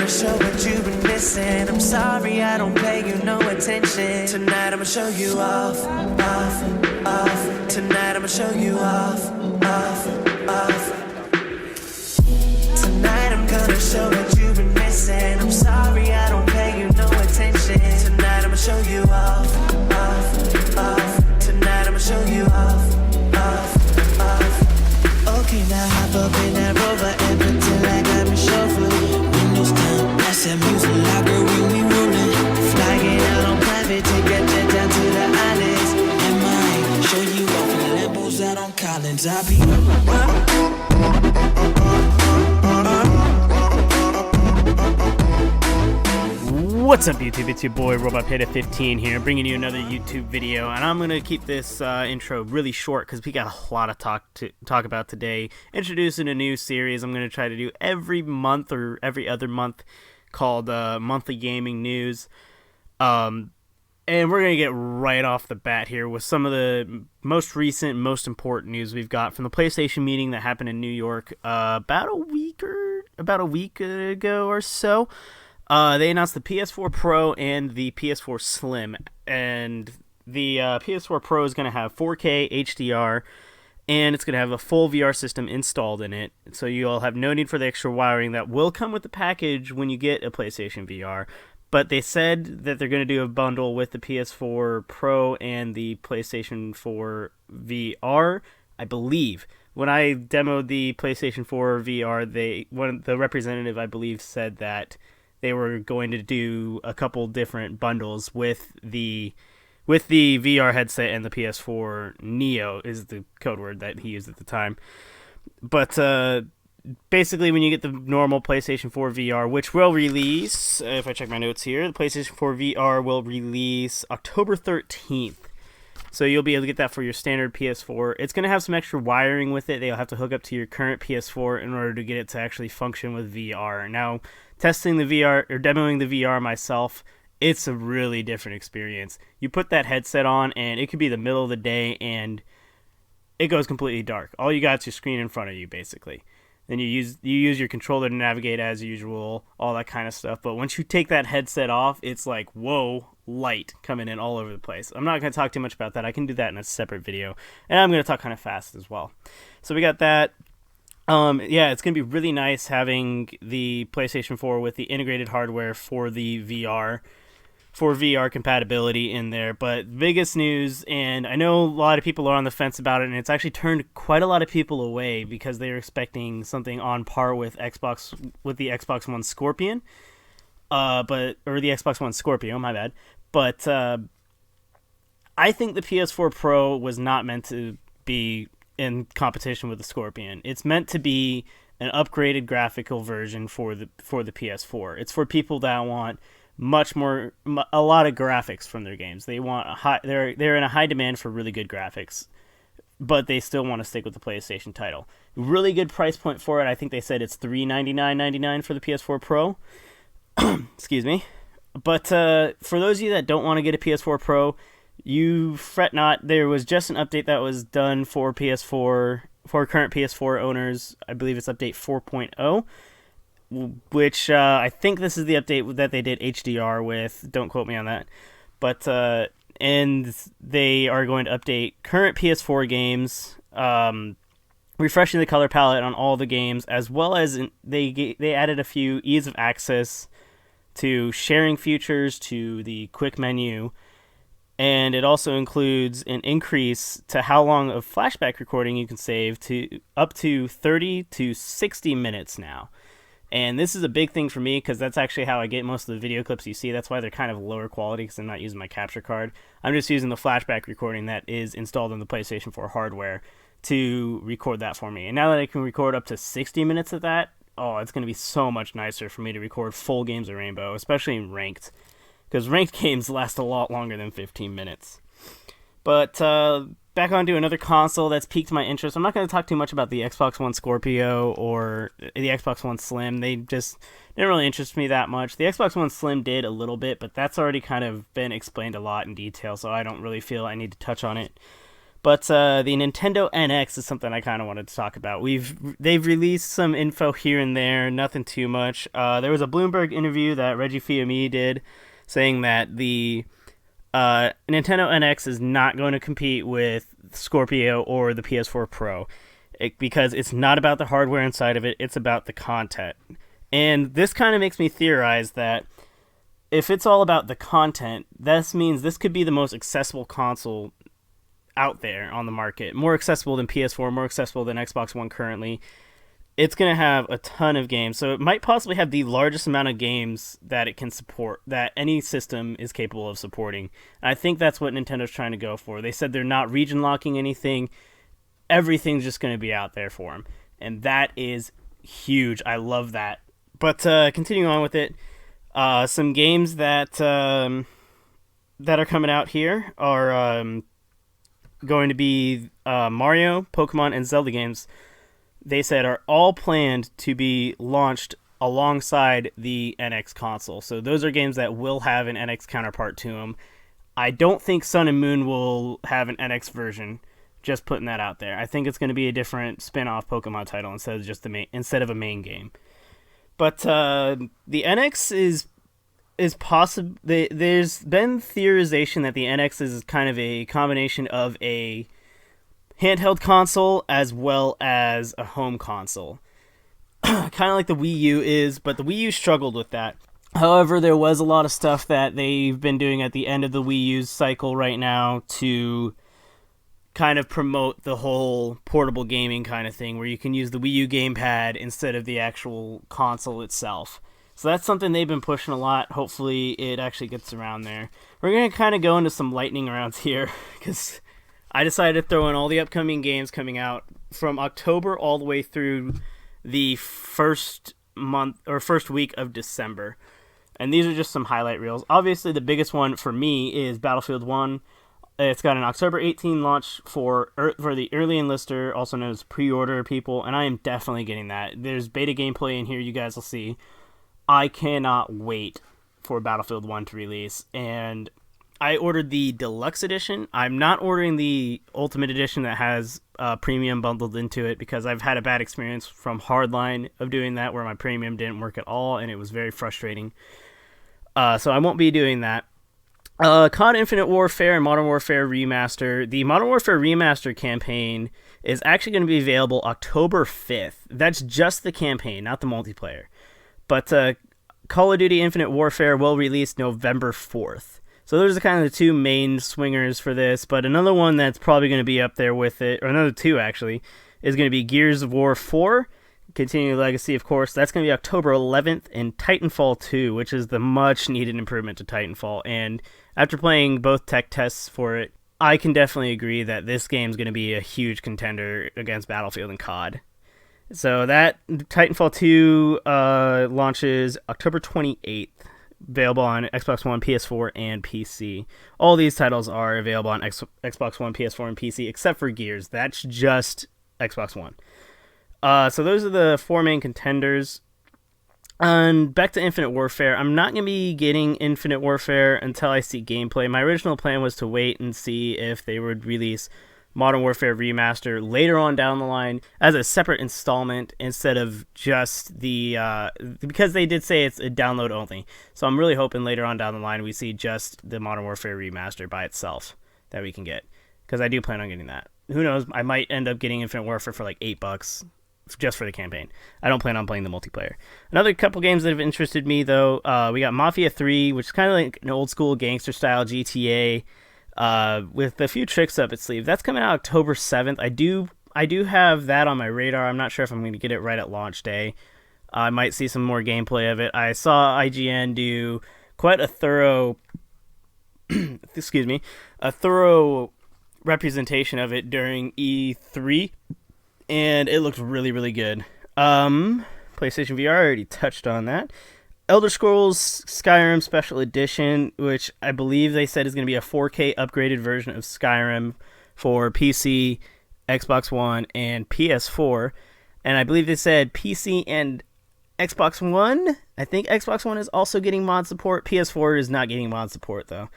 show what you've been missing. I'm sorry I don't pay you no attention. Tonight I'ma show you off, off, off. Tonight I'ma show you off, off, off. Tonight I'm gonna show what you've been missing. I'm sorry I don't pay you no attention. Tonight I'ma show you off, off, off. Tonight I'ma show you off, off, off. Okay, now hop up in that Rover and pretend like I'm a chauffeur. Windows down, that's that music loud, girl, we rollin'. Flying out on private, take that jet down to the islands. And mine, show you off in the Lambos out on Collins. I'll be What's up, YouTube? It's your boy RobotPanda15 here, bringing you another YouTube video, and I'm gonna keep this intro really short because we got a lot of talk about today. Introducing a new series I'm gonna try to do every month or every other month, called Monthly Gaming News. And we're gonna get right off the bat here with some of the most recent, most important news we've got from the PlayStation meeting that happened in New York about a week ago or so. They announced the PS4 Pro and the PS4 Slim, and the PS4 Pro is going to have 4K HDR, and it's going to have a full VR system installed in it, so you'll have no need for the extra wiring that will come with the package when you get a PlayStation VR. But they said that they're going to do a bundle with the PS4 Pro and the PlayStation 4 VR, I believe. When I demoed the PlayStation 4 VR, the representative, I believe, said that they were going to do a couple different bundles with the VR headset, and the PS4 Neo is the code word that he used at the time. But basically, when you get the normal PlayStation 4 VR, which will release, if I check my notes here, the PlayStation 4 VR will release October 13th. So you'll be able to get that for your standard PS4. It's going to have some extra wiring with it. They'll have to hook up to your current PS4 in order to get it to actually function with VR. Now, testing the VR or demoing the VR myself, it's a really different experience. You put that headset on, and it could be the middle of the day, and it goes completely dark. All you got is your screen in front of you, basically. Then you use your controller to navigate as usual, all that kind of stuff. But once you take that headset off, it's like, whoa, light coming in all over the place. I'm not going to talk too much about that. I can do that in a separate video. And I'm going to talk kind of fast as well. So we got that. Yeah, it's going to be really nice having the PlayStation 4 with the integrated hardware for the VR, for VR compatibility in there. But biggest news, and I know a lot of people are on the fence about it, and it's actually turned quite a lot of people away because they were expecting something on par with the Xbox One Scorpion, or the Xbox One Scorpio, my bad. But I think the PS4 Pro was not meant to be in competition with the Scorpion. It's meant to be an upgraded graphical version for the PS4. It's for people that want a lot of graphics from their games. They want they're in a high demand for really good graphics, but they still want to stick with the PlayStation title. Really good price point for it. I think they said it's $399.99 for the PS4 Pro. Excuse me. But for those of you that don't want to get a PS4 Pro, you fret not. There was just an update that was done for PS4, for current PS4 owners. I believe it's update 4.0, which I think this is the update that they did HDR with. Don't quote me on that. But and they are going to update current PS4 games, refreshing the color palette on all the games, as well as they added a few ease of access to sharing features, to the quick menu, and it also includes an increase to how long of flashback recording you can save to up to 30 to 60 minutes now. And this is a big thing for me because that's actually how I get most of the video clips you see. That's why they're kind of lower quality, because I'm not using my capture card. I'm just using the flashback recording that is installed in the PlayStation 4 hardware to record that for me. And now that I can record up to 60 minutes of that, oh, it's going to be so much nicer for me to record full games of Rainbow, especially in ranked, because ranked games last a lot longer than 15 minutes. But back onto another console that's piqued my interest. I'm not going to talk too much about the Xbox One Scorpio or the Xbox One Slim. They just didn't really interest me that much. The Xbox One Slim did a little bit, but that's already kind of been explained a lot in detail, so I don't really feel I need to touch on it. But the Nintendo NX is something I kind of wanted to talk about. They've released some info here and there, nothing too much. There was a Bloomberg interview that Reggie Fils-Aimé did, saying that the Nintendo NX is not going to compete with Scorpio or the PS4 Pro, because it's not about the hardware inside of it, it's about the content. And this kind of makes me theorize that if it's all about the content, this means this could be the most accessible console out there on the market. More accessible than PS4, more accessible than Xbox One currently. It's going to have a ton of games, so it might possibly have the largest amount of games that it can support, that any system is capable of supporting. And I think that's what Nintendo's trying to go for. They said they're not region locking anything. Everything's just going to be out there for them. And that is huge. I love that. But continuing on with it, some games that are coming out here are going to be Mario, Pokemon, and Zelda games. They said are all planned to be launched alongside the NX console. So those are games that will have an NX counterpart to them. I don't think Sun and Moon will have an NX version. Just putting that out there. I think it's going to be a different spin-off Pokemon title instead of a main game. But the NX is possible. There's been theorization that the NX is kind of a combination of a handheld console as well as a home console. Kind of like the Wii U is, but the Wii U struggled with that. However, there was a lot of stuff that they've been doing at the end of the Wii U's cycle right now to kind of promote the whole portable gaming kind of thing, where you can use the Wii U gamepad instead of the actual console itself. So that's something they've been pushing a lot. Hopefully it actually gets around there. We're going to kind of go into some lightning rounds here, because I decided to throw in all the upcoming games coming out from October all the way through the first week of December. And these are just some highlight reels. Obviously, the biggest one for me is Battlefield 1. It's got an October 18 launch for the early enlister, also known as pre-order people, and I am definitely getting that. There's beta gameplay in here you guys will see. I cannot wait for Battlefield 1 to release, and I ordered the deluxe edition. I'm not ordering the ultimate edition that has premium bundled into it, because I've had a bad experience from Hardline of doing that, where my premium didn't work at all, and it was very frustrating. So I won't be doing that. COD Infinite Warfare and Modern Warfare Remaster. The Modern Warfare Remaster campaign is actually going to be available October 5th. That's just the campaign, not the multiplayer. But Call of Duty Infinite Warfare will release November 4th. So those are kind of the two main swingers for this. But another one that's probably going to be up there with it, or another two actually, is going to be Gears of War 4. Continuing Legacy, of course. That's going to be October 11th, and Titanfall 2, which is the much-needed improvement to Titanfall. And after playing both tech tests for it, I can definitely agree that this game is going to be a huge contender against Battlefield and COD. So that Titanfall 2 launches October 28th, available on Xbox One, PS4, and PC. All these titles are available on Xbox One, PS4, and PC, except for Gears. That's just Xbox One. So those are the four main contenders. And back to Infinite Warfare. I'm not going to be getting Infinite Warfare until I see gameplay. My original plan was to wait and see if they would release Modern Warfare Remaster later on down the line as a separate installment instead of just the... because they did say it's a download only. So I'm really hoping later on down the line we see just the Modern Warfare Remaster by itself that we can get. Because I do plan on getting that. Who knows? I might end up getting Infinite Warfare for like $8 just for the campaign. I don't plan on playing the multiplayer. Another couple games that have interested me, though, we got Mafia 3, which is kind of like an old-school gangster-style GTA with a few tricks up its sleeve. That's coming out October 7th. I do have that on my radar. I'm not sure if I'm going to get it right at launch day. I might see some more gameplay of it. I saw IGN do quite a thorough a thorough representation of it during E3, and it looked really, really good. PlayStation VR, I already touched on that. Elder Scrolls Skyrim Special Edition, which I believe they said is going to be a 4K upgraded version of Skyrim for PC, Xbox One, and PS4. And I believe they said PC and Xbox One. I think Xbox One is also getting mod support. PS4 is not getting mod support, though.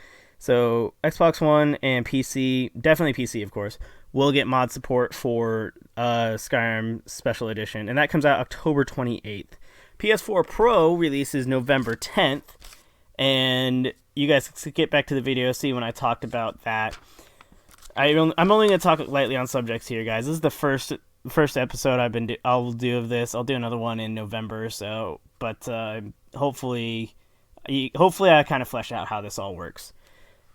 So Xbox One and PC, definitely PC, of course, will get mod support for Skyrim Special Edition, and that comes out October 28th. PS4 Pro releases November 10th, and you guys can get back to the video, see when I talked about that. I'm only going to talk lightly on subjects here, guys. This is the first episode I'll do of this. I'll do another one in November or so, but hopefully I kind of flesh out how this all works.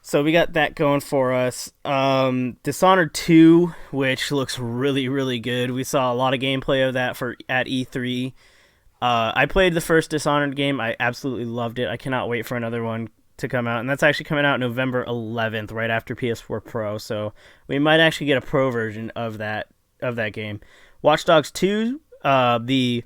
So we got that going for us. Dishonored 2, which looks really, really good. We saw a lot of gameplay of that at E3. I played the first Dishonored game. I absolutely loved it. I cannot wait for another one to come out. And that's actually coming out November 11th, right after PS4 Pro. So we might actually get a Pro version of that game. Watch Dogs 2, the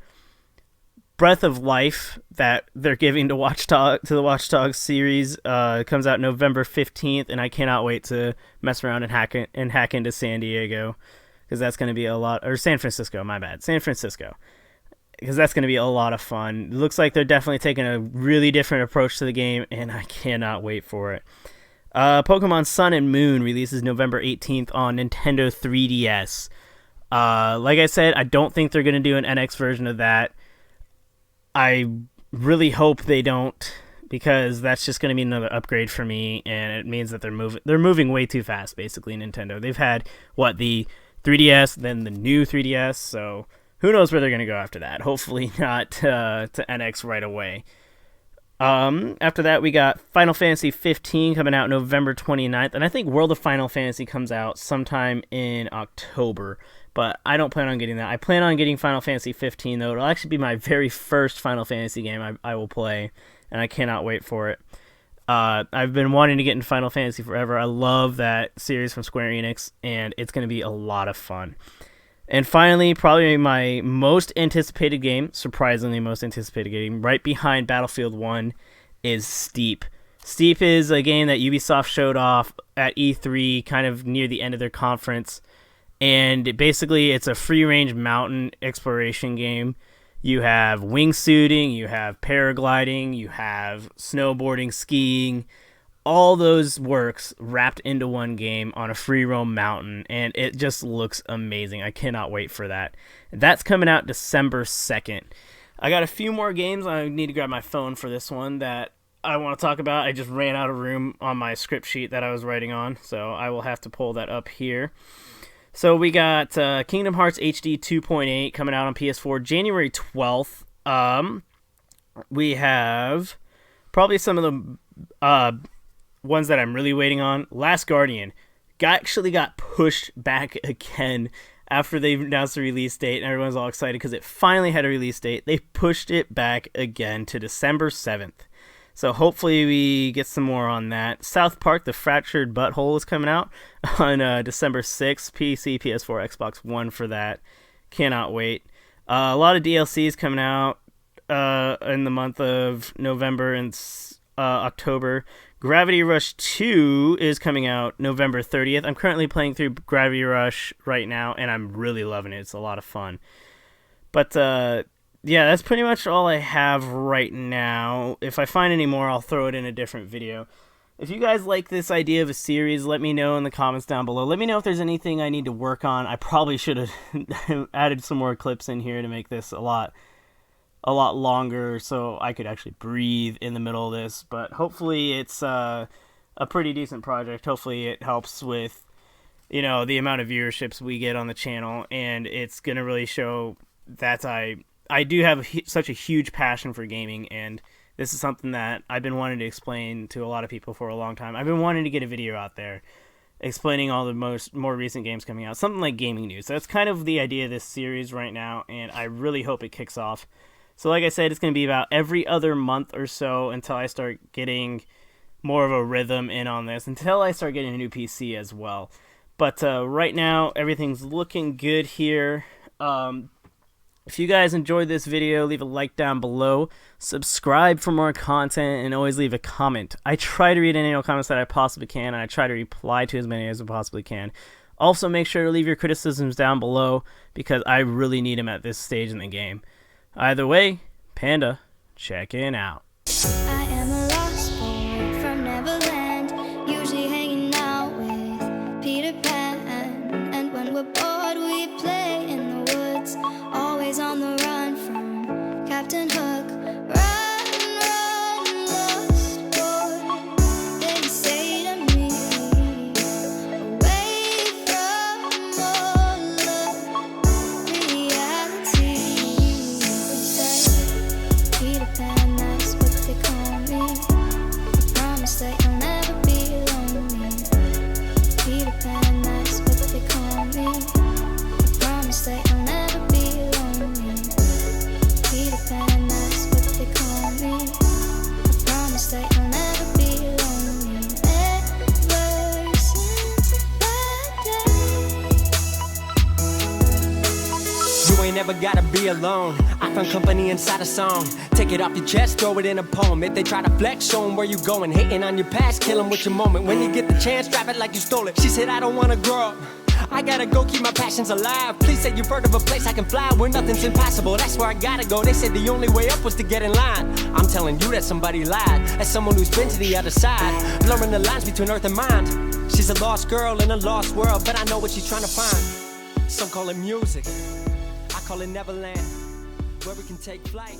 Breath of Life that they're giving to the Watch Dogs series, comes out November 15th, and I cannot wait to mess around and hack into San Diego, because that's going to be San Francisco, my bad. San Francisco. Because that's going to be a lot of fun. It looks like they're definitely taking a really different approach to the game, and I cannot wait for it. Pokemon Sun and Moon releases November 18th on Nintendo 3DS. Like I said, I don't think they're going to do an NX version of that. I really hope they don't, because that's just going to be another upgrade for me, and it means that they're moving way too fast, basically, Nintendo. They've had, the 3DS, then the new 3DS, so who knows where they're going to go after that. Hopefully not to NX right away. After that, we got Final Fantasy 15 coming out November 29th, and I think World of Final Fantasy comes out sometime in October, but I don't plan on getting that. I plan on getting Final Fantasy 15, though. It'll actually be my very first Final Fantasy game I will play, and I cannot wait for it. I've been wanting to get into Final Fantasy forever. I love that series from Square Enix, and it's going to be a lot of fun. And finally, probably my most anticipated game, surprisingly most anticipated game, right behind Battlefield 1, is Steep. Steep is a game that Ubisoft showed off at E3, kind of near the end of their conference. And basically, it's a free-range mountain exploration game. You have wingsuiting, you have paragliding, you have snowboarding, skiing, all those works wrapped into one game on a free roam mountain, and it just looks amazing. I cannot wait for that. That's coming out December 2nd. I got a few more games. I need to grab my phone for this one that I want to talk about. I just ran out of room on my script sheet that I was writing on, so I will have to pull that up here. So we got Kingdom Hearts HD 2.8 coming out on PS4 January 12th. We have probably some of the ones that I'm really waiting on. Last Guardian actually got pushed back again after they announced the release date, and everyone's all excited because it finally had a release date. They pushed it back again to December 7th. So hopefully we get some more on that. South Park, The Fractured Butthole is coming out on December 6th. PC, PS4, Xbox One for that. Cannot wait. A lot of DLCs coming out in the month of November and October. Gravity Rush 2 is coming out November 30th. I'm currently playing through Gravity Rush right now, and I'm really loving it. It's a lot of fun. But, yeah, that's pretty much all I have right now. If I find any more, I'll throw it in a different video. If you guys like this idea of a series, let me know in the comments down below. Let me know if there's anything I need to work on. I probably should have added some more clips in here to make this a lot longer so I could actually breathe in the middle of this. But hopefully it's a pretty decent project. Hopefully it helps with, the amount of viewerships we get on the channel, and it's going to really show that I do have such a huge passion for gaming, and this is something that I've been wanting to explain to a lot of people for a long time. I've been wanting to get a video out there explaining all the more recent games coming out, something like gaming news. That's kind of the idea of this series right now, and I really hope it kicks off. So like I said, it's going to be about every other month or so until I start getting more of a rhythm in on this, until I start getting a new PC as well. But right now, everything's looking good here. If you guys enjoyed this video, leave a like down below, subscribe for more content, and always leave a comment. I try to read any comments that I possibly can, and I try to reply to as many as I possibly can. Also, make sure to leave your criticisms down below, because I really need them at this stage in the game. Either way, Panda, checking out. I am a lost boy from Neverland. You and that's what they call me. I promise that you'll never be lonely ever since that day. You ain't never gotta be alone. I found company inside a song. Take it off your chest, throw it in a poem. If they try to flex, show 'em where you going. Hating on your past, kill 'em with your moment. When you get the chance, drop it like you stole it. She said, I don't wanna grow up, I gotta go keep my passions alive. Please say you've heard of a place I can fly where nothing's impossible. That's where I gotta go. They said the only way up was to get in line. I'm telling you that somebody lied. As someone who's been to the other side, blurring the lines between earth and mind. She's a lost girl in a lost world, but I know what she's trying to find. Some call it music, I call it Neverland, where we can take flight.